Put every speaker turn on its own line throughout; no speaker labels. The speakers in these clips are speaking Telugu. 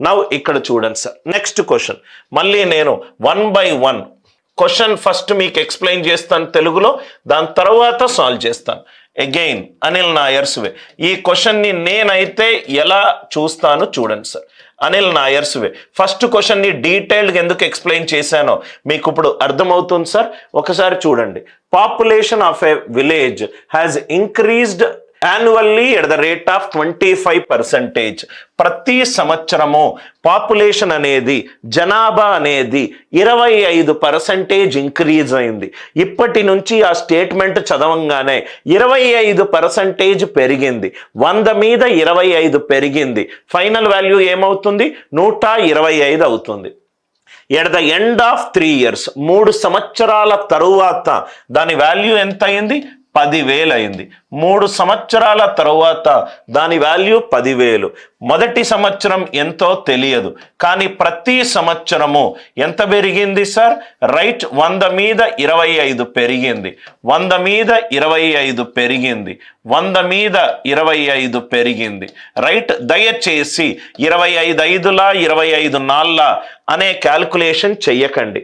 నవ్ ఇక్కడ చూడండి సార్, నెక్స్ట్ క్వశ్చన్ మళ్ళీ నేను 1 by 1 క్వశ్చన్ ఫస్ట్ మీకు ఎక్స్ప్లెయిన్ చేస్తాను తెలుగులో, దాని తర్వాత సాల్వ్ చేస్తాను. అగైన్ అనిల్ నాయర్స్ వే. ఈ క్వశ్చన్ని నేనైతే ఎలా చూస్తాను చూడండి sir. Anil Nairs way first క్వశ్చన్ని డీటెయిల్డ్గా ఎందుకు ఎక్స్ప్లెయిన్ చేశానో మీకు ఇప్పుడు అర్థమవుతుంది సార్. ఒకసారి చూడండి. Population of a village has increased annually at the rate of 25%. ప్రతి సంవత్సరము పాపులేషన్ అనేది, జనాభా అనేది 25% ఇంక్రీజ్ అయింది. ఇప్పటి నుంచి ఆ స్టేట్మెంట్ చదవంగానే 25% పెరిగింది. 100 మీద 25 పెరిగింది. ఫైనల్ వాల్యూ ఏమవుతుంది? 125 అవుతుంది. At the end of 3 years, 3 సంవత్సరాల తరువాత దాని వాల్యూ ఎంత అయింది? 10,000 అయింది. 3 సంవత్సరాల తరువాత దాని వాల్యూ 10,000. మొదటి సంవత్సరం ఎంతో తెలియదు, కానీ ప్రతి సంవత్సరము ఎంత పెరిగింది సార్? రైట్, 100 మీద 25 పెరిగింది. 100 మీద 25 పెరిగింది. 100 మీద 25 పెరిగింది. రైట్, దయచేసి 25 5లా 25 4లా అనే క్యాల్కులేషన్ చెయ్యకండి,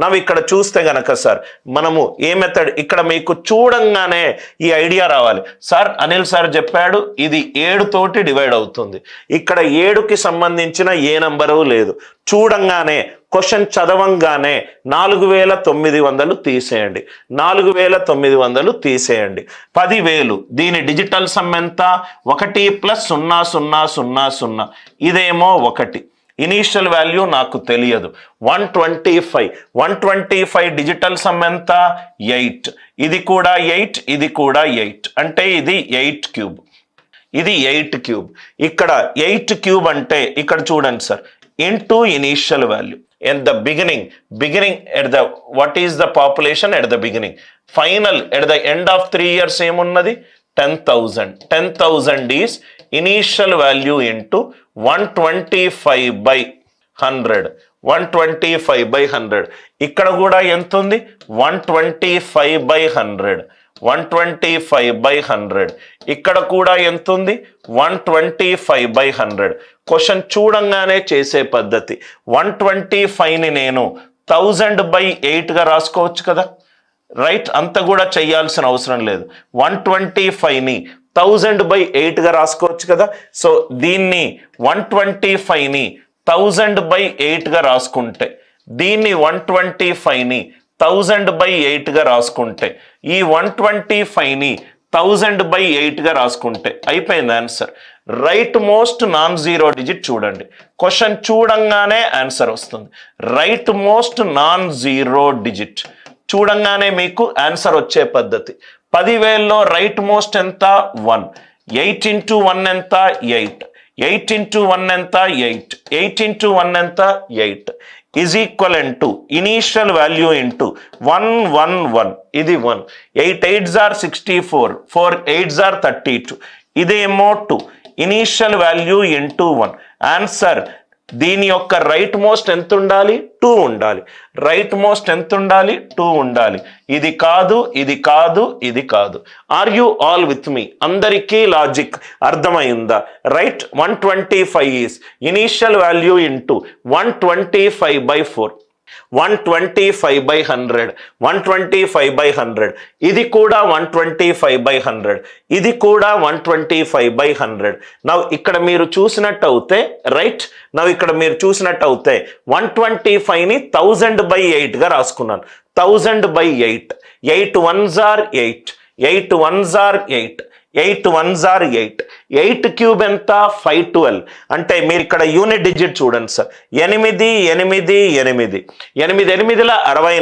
నవ్వు ఇక్కడ చూస్తే గనక సార్, మనము ఏ మెథడ్ ఇక్కడ మీకు చూడంగానే ఈ ఐడియా రావాలి. సార్ అనిల్ సార్ చెప్పాడు ఇది 7 తోటి డివైడ్ అవుతుంది. ఇక్కడ 7కి సంబంధించిన ఏ నంబరు లేదు. చూడంగానే క్వశ్చన్ చదవంగానే 4,900 తీసేయండి. 4,900 తీసేయండి. 10,000 దీని డిజిటల్ సమ్ ఎంత? 1 + 0 0 0 0. ఇదేమో 1. ఇనీషియల్ వాల్యూ నాకు తెలియదు. 125 డిజిటల్ సమ్ ఎంత? 8. ఇది కూడా 8, ఇది కూడా 8. అంటే ఇది 8 క్యూబ్, ఇది 8 క్యూబ్. ఇక్కడ 8 క్యూబ్ అంటే ఇక్కడ చూడండి sir, into initial value at the beginning at the what is the population at the beginning. Final at the end of 3 years ఏమున్నది? 10,000. 10,000 ఈస్ ఇనీషియల్ వాల్యూ ఇంటూ 125/100. 125/100. ఇక్కడ కూడా ఎంత ఉంది? 125/100. 125/100. ఇక్కడ కూడా ఎంత ఉంది? 125/100. క్వశ్చన్ చూడంగానే చేసే పద్ధతి. 125ని నేను 1000/8గా రాసుకోవచ్చు కదా. రైట్, అంత కూడా చేయాల్సిన అవసరం లేదు. 125ని 1000/8గా రాసుకోవచ్చు కదా. సో దీన్ని 125ని 1000/8గా రాసుకుంటే, దీన్ని 125ని 1000/8గా రాసుకుంటే, ఈ 125ని 1000/8గా రాసుకుంటే అయిపోయింది answer. Right most non zero digit చూడండి. క్వశ్చన్ చూడంగానే ఆన్సర్ వస్తుంది. Right most non zero digit చూడంగానే మీకు ఆన్సర్ వచ్చే పద్ధతి. 10,000లో రైట్ మోస్ట్ ఎంత? 1. 8 into 1 ఎంత? 8. 8 into 1 ఎంత? 8. 8 into 1 ఎంత? 8. Is equivalent to initial value into 1 1 1. ఇది 1. 8 8s are 64. 4 8s are 32. ఇదేమో 2. Initial value into 1. ఆన్సర్ దీని యొక్క రైట్ మోస్ట్ ఎంత ఉండాలి? 2 ఉండాలి. రైట్ మోస్ట్ ఎంత ఉండాలి? 2 ఉండాలి. ఇది కాదు, ఇది కాదు, ఇది కాదు. ఆర్ యు ఆల్ విత్ మీ? అందరికీ లాజిక్ అర్థమైందా? Right, 125 is initial value into 125/4. 125/100. 125/100. ఇది కూడా 125/100. ఇది కూడా 125/100. నవ్ ఇక్కడ మీరు చూసినట్టు అవుతే, రైట్, నవ్ ఇక్కడ మీరు చూసినట్టు అవుతే 125ని 1000/8గా రాసుకున్నాను. 1000/8. 8 1s are 8. 8 1s are 8. 8 1s are 8. 8 cube ఎంత? 512. అంటే మీరు ఇక్కడ యూనిట్ డిజిట్ చూడండి సార్. 8 8 8 8 8 8ల 64.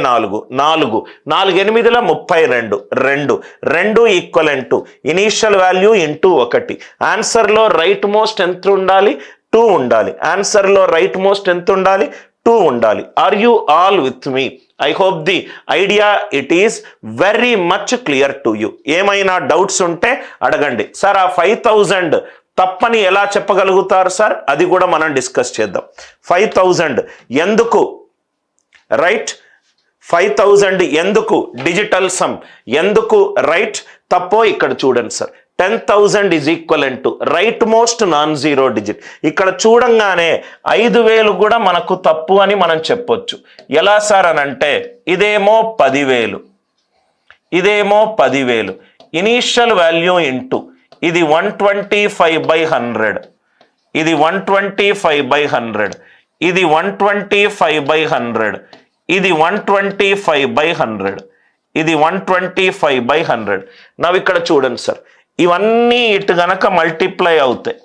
4 4 8ల 32. 2 equivalent to initial value into 1. ఆన్సర్లో రైట్ మోస్ట్ ఎంత ఉండాలి? 2 ఉండాలి. ఆన్సర్లో రైట్ మోస్ట్ ఎంత ఉండాలి? 2 ఉండాలి. Are you all with me? I hope the idea it is very much clear to you. ఏమైనా డౌట్స్ ఉంటే అడగండి. సార్ ఆ 5,000 తప్పని ఎలా చెప్పగలుగుతారు సార్? అది కూడా మనం డిస్కస్ చేద్దాం. 5,000 ఎందుకు? రైట్, 5,000 ఎందుకు డిజిటల్ సమ్? ఎందుకు రైట్? తప్పో ఇక్కడ చూడండి sir. 10,000 is equivalent to right most non zero digit. ఇక్కడ చూడంగానే 5,000 కూడా మనకు తప్పు అని మనం చెప్పొచ్చు. ఎలా సార్ అని అంటే ఇదేమో 10,000, ఇదేమో 10,000, ఇనీషియల్ వాల్యూ ఇంటూ ఇది 125/100, ఇది 125/100, ఇది 125/100, ఇది 125/100, ఇది 125/100. నవ్వు ఇక్కడ చూడండి సార్, ఇవన్నీ ఇటు గనక మల్టిప్లై అవుతాయి,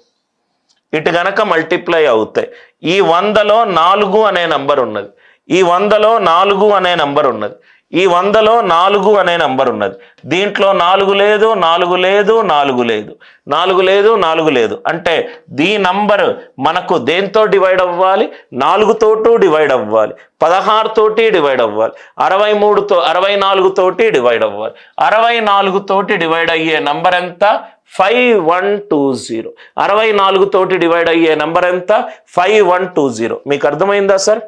ఇటు గనక మల్టిప్లై అవుతాయి. ఈ 100లో 4 అనే నంబర్ ఉన్నది, ఈ 100లో 4 అనే నంబర్ ఉన్నది, ఈ 100లో 4 అనే నంబర్ ఉన్నది. దీంట్లో 4 లేదు, 4 లేదు, 4 లేదు, 4 లేదు, 4 లేదు. అంటే దీ నంబర్ మనకు దేంతో డివైడ్ అవ్వాలి? 4 తోటి డివైడ్ అవ్వాలి, 16 తోటి డివైడ్ అవ్వాలి, 64 తోటి డివైడ్ అవ్వాలి. 64 తోటి డివైడ్ అయ్యే నంబర్ ఎంత? 5120. 64 తోటి డివైడ్ అయ్యే నంబర్ ఎంత? 5120. మీకు అర్థమైందా సార్?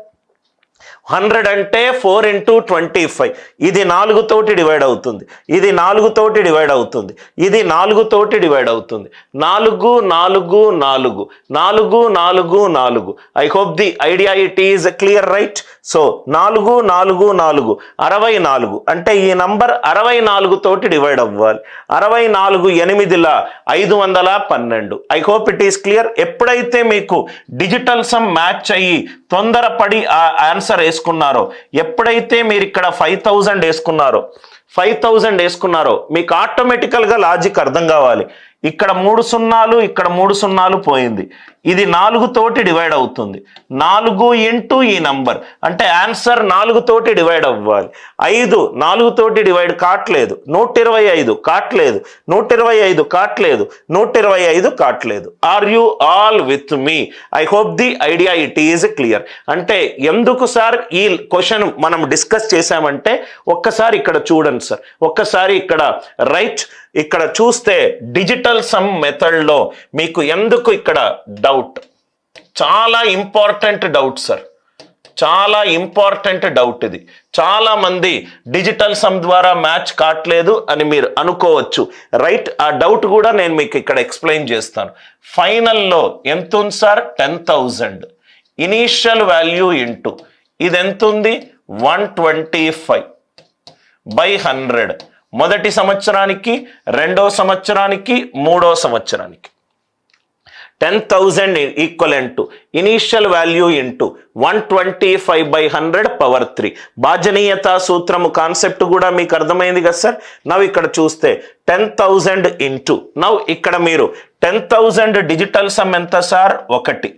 100 అంటే 4 × 25. ఇది 4 తోటి డివైడ్ అవుతుంది, ఇది 4 తోటి డివైడ్ అవుతుంది, ఇది 4 తోటి డివైడ్ అవుతుంది. 4 4 4 4 4 4. I hope the idea it is clear, right? So 4 4 4 64. అంటే ఈ నంబర్ 64 తోటి డివైడ్ అవ్వాలి. 64 8ల 512. I hope it is clear. ఎప్పుడైతే మీకు డిజిటల్ సమ్ మ్యాచ్ అయ్యి తొందరపడి ఆ ఆన్సర్ వేసుకున్నారో, ఎప్పుడైతే మీరు ఇక్కడ 5,000 వేసుకున్నారో, 5,000 వేసుకున్నారో, మీకు ఆటోమేటికల్గా లాజిక్ అర్థం కావాలి. ఇక్కడ 3 సున్నాలు, ఇక్కడ 3 సున్నాలు పోయింది. ఇది 4 తోటి డివైడ్ అవుతుంది. 4 ఇంటూ ఈ నంబర్ అంటే ఆన్సర్ 4 తోటి డివైడ్ అవ్వాలి. 5 4 తోటి డివైడ్ కావట్లేదు. 125 కావట్లేదు, 125 కావట్లేదు, 125 కావట్లేదు. Are you all with me? I hope the idea it is clear. అంటే ఎందుకు సార్ ఈ క్వశ్చన్ మనం డిస్కస్ చేశామంటే ఒక్కసారి ఇక్కడ చూడండి సార్, ఒక్కసారి ఇక్కడ రైట్ ఇక్కడ చూస్తే డిజిటల్ సమ్ మెథడ్లో మీకు ఎందుకు ఇక్కడ డౌట్, చాలా ఇంపార్టెంట్ డౌట్ సార్, చాలా ఇంపార్టెంట్ డౌట్ ఇది. చాలా మంది డిజిటల్ సమ్ ద్వారా మ్యాచ్ కావట్లేదు అని మీరు అనుకోవచ్చు, రైట్? ఆ డౌట్ కూడా నేను మీకు ఇక్కడ ఎక్స్ప్లెయిన్ చేస్తాను. ఫైనల్లో ఎంత ఉంది సార్? 10,000. ఇనీషియల్ వాల్యూ ఇంటూ ఇది ఎంత ఉంది? 125/100. మొదటి సంవత్సరానికి, రెండో సంవత్సరానికి, మూడో సంవత్సరానికి. 10,000 equivalent to initial value into 125/100 power 3. భాజనీయత సూత్రము కాన్సెప్ట్ కూడా మీకు అర్థమైంది కదా సార్? నవ్వు ఇక్కడ చూస్తే 10,000 ఇంటూ నవ్వు ఇక్కడ మీరు 10,000 డిజిటల్ సమ్ ఎంత సార్? 1.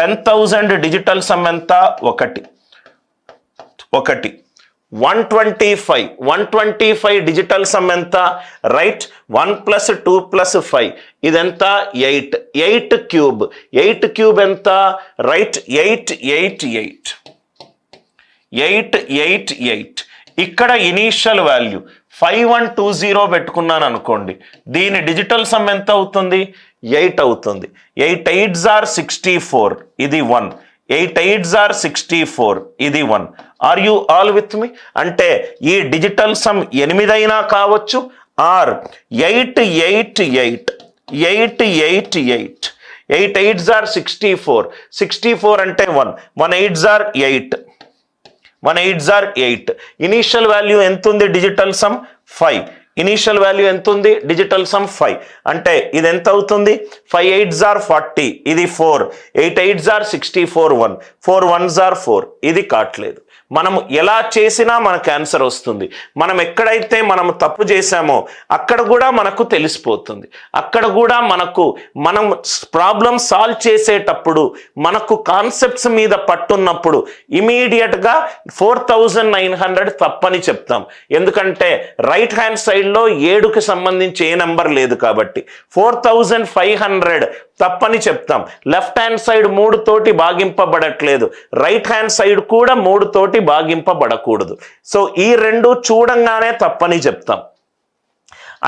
10,000 డిజిటల్ సమ్ ఎంత? 1. 125 డిజిటల్ సమ్ ఎంత? రైట్? 1 + 2 + 5 ఇదెంత? 8. 8 క్యూబ్. 8 క్యూబ్ ఎంత? రైట్? 8 8 8 8 8 8. ఇక్కడ ఇనీషియల్ వాల్యూ 5120 పెట్టుకున్నాను అనుకోండి, దీని డిజిటల్ సమ్ ఎంత అవుతుంది? 8 అవుతుంది. 8 8s are 64, ఇది 1. 8 8s are 64, ఇది 1. ఆర్ యు ఆల్ విత్ మీ? అంటే ఈ డిజిటల్ సమ్ 8 అయినా కావచ్చు, ఆర్ 8 8 8 8 8 8. 8 8s are 64. 64 అంటే 1. 1 8s are 8. 1 8s are 8. Initial value ఎంత ఉంది? Digital sum 5. ఇనీషియల్ వాల్యూ ఎంత ఉంది? Digital sum 5. అంటే ఇది ఎంత అవుతుంది? 5 8s are 40, ఇది 4. 8 8s are 64, 1. 4 1s are 4, ఇది కావట్లేదు. మనము ఎలా చేసినా మనకు ఆన్సర్ వస్తుంది. మనం ఎక్కడైతే మనం తప్పు చేశామో అక్కడ కూడా మనకు తెలిసిపోతుంది. అక్కడ కూడా మనం ప్రాబ్లం సాల్వ్ చేసేటప్పుడు మనకు కాన్సెప్ట్స్ మీద పట్టున్నప్పుడు ఇమీడియట్గా 4,900 తప్పని చెప్తాం. ఎందుకంటే రైట్ హ్యాండ్ సైడ్లో 7కి సంబంధించి ఏ నెంబర్ లేదు కాబట్టి 4,500 తప్పని చెప్తాం. లెఫ్ట్ హ్యాండ్ సైడ్ 3 తోటి భాగింపబడట్లేదు, రైట్ హ్యాండ్ సైడ్ కూడా 3 తోటి భాగింపబడకూడదు. సో ఈ 2 చూడంగానే తప్పని చెప్తాం.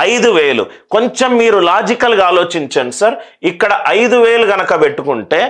5,000 కొంచెం మీరు లాజికల్గా ఆలోచించండి సార్. ఇక్కడ 5,000 గనక పెట్టుకుంటే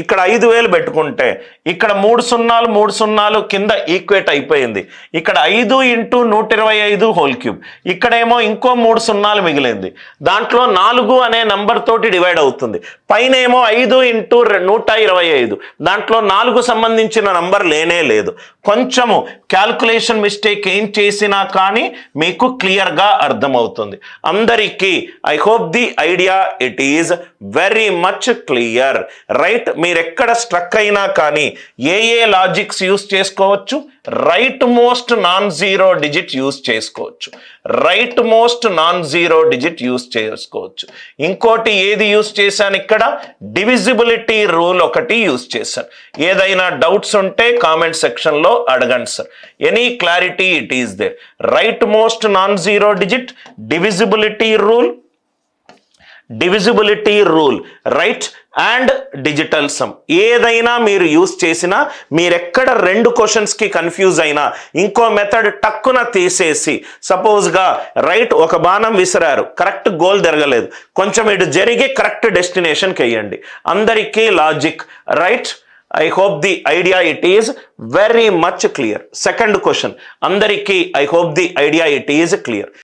ఇక్కడ 5,000 పెట్టుకుంటే ఇక్కడ 3 సున్నాలు 3 సున్నాలు కింద ఈక్వేట్ అయిపోయింది. ఇక్కడ 5 × 125 హోల్ క్యూబ్, ఇక్కడేమో ఇంకో 3 సున్నాలు మిగిలింది. దాంట్లో 4 అనే నంబర్ తోటి డివైడ్ అవుతుంది. పైన ఏమో 5 × 125, దాంట్లో 4 సంబంధించిన నంబర్ లేనే లేదు. కొంచెము క్యాల్కులేషన్ మిస్టేక్ ఏం చేసినా కానీ మీకు క్లియర్గా అర్థమవుతుంది. అందరికీ I hope the idea it is very much clear, right? మీరు ఎక్కడ స్ట్రక్ అయినా కానీ ఏ లాజిక్స్ యూస్ చేసుకోవచ్చు? Right most non zero digit use చేసుకోవచ్చు. Right most non zero digit use చేసుకోవచ్చు. ఇంకోటి ఏది యూస్ చేశాను ఇక్కడ? డివిజిబిలిటీ రూల్ ఒకటి యూస్ చేశాను. ఏదైనా డౌట్స్ ఉంటే కామెంట్ సెక్షన్లో అడగండి sir. Any clarity it is there. Right most non zero digit, divisibility rule, right, and digital sum. ఏదైనా మీరు యూస్ చేసినా, మీరెక్కడ 2 క్వశ్చన్స్కి కన్ఫ్యూజ్ అయినా ఇంకో మెథడ్ టక్కున తీసేసి, సపోజ్గా రైట్ ఒక బాణం విసిరారు, కరెక్ట్ గోల్ జరగలేదు, కొంచెం ఇటు జరిగి కరెక్ట్ డెస్టినేషన్కి వెయ్యండి. అందరికీ logic, right? I hope the idea it is very much clear. Second question, అందరికీ I hope the idea it is clear.